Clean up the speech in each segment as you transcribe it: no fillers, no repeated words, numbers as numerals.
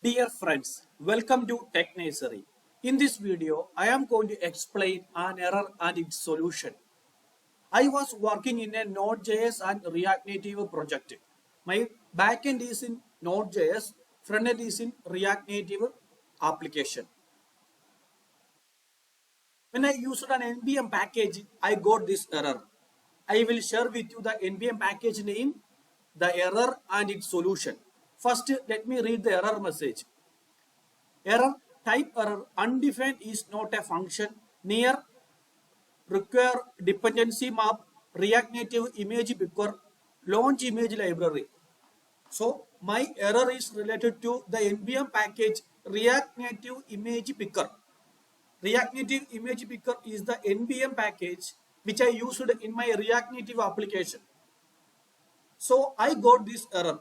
Dear friends, welcome to Tech Nursery. In this video, I am going to explain an error and its solution. I was working in a Node.js and React Native project. My backend is in Node.js, frontend is in React Native application. When I used an npm package, I got this error. I will share with you the npm package name, the error and its solution. First, let me read the error message. Error, type error, undefined is not a function, near, require dependency map, React Native image picker, launch image library. So my error is related to the npm package React Native image picker. React Native image picker is the npm package which I used in my React Native application. So I got this error.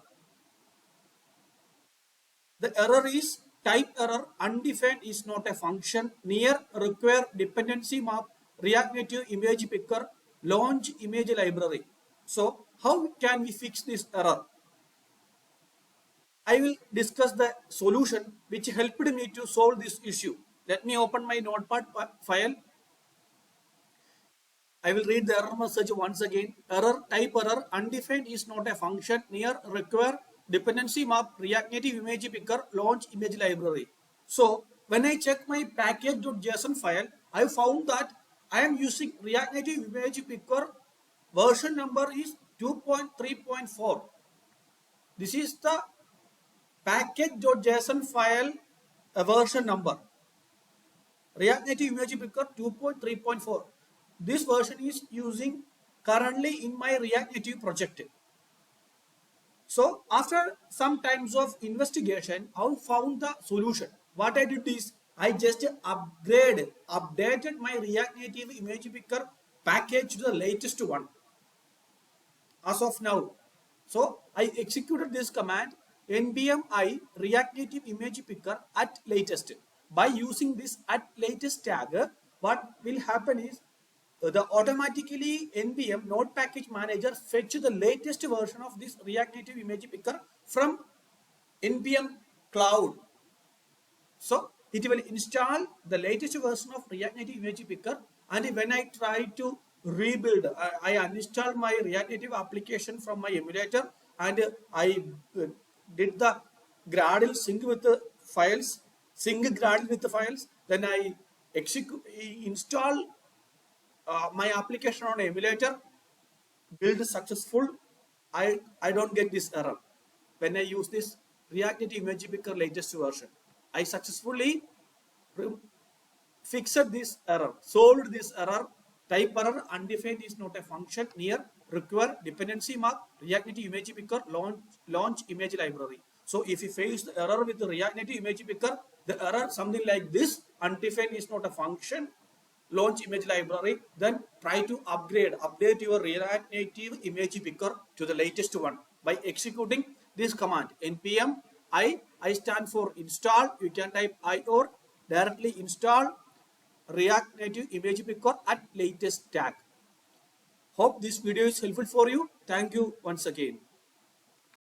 The error is type error, undefined is not a function, near, require dependency map, React Native image picker, launch image library. So how can we fix this error? I will discuss the solution which helped me to solve this issue. Let me open my notepad file. I will read the error message once again. Error, type error, undefined is not a function, near, require dependency map, React Native image picker, launch image library. So when I check my package.json file, I found that I am using React Native image picker. Version number is 2.3.4. This is the package.json file version number. React Native image picker 2.3.4. This version is using currently in my React Native project. So after some times of investigation, I found the solution. What I did is I just updated my React Native image picker package to the latest one as of now. So I executed this command npm I React Native image picker at latest. By using this at latest tag, what will happen is the automatically npm node package manager fetch the latest version of this React Native image picker from npm cloud. So it will install the latest version of React Native image picker, and when I try to rebuild, I uninstall my React Native application from my emulator, and I did the Gradle sync with the files, then I install my application on emulator, build successful. I don't get this error when I use this React Native image picker latest version. I successfully fixed this error, solved this error. Type error, undefined is not a function, near, require dependency map, React Native image picker, launch image library. So if you face the error with the React Native image picker, the error something like this: undefined is not a function, launch image library, then try to update your React Native image picker to the latest one by executing this command npm I stand for install. You can type I or directly install React Native image picker at latest tag. Hope this video is helpful for you. Thank you once again.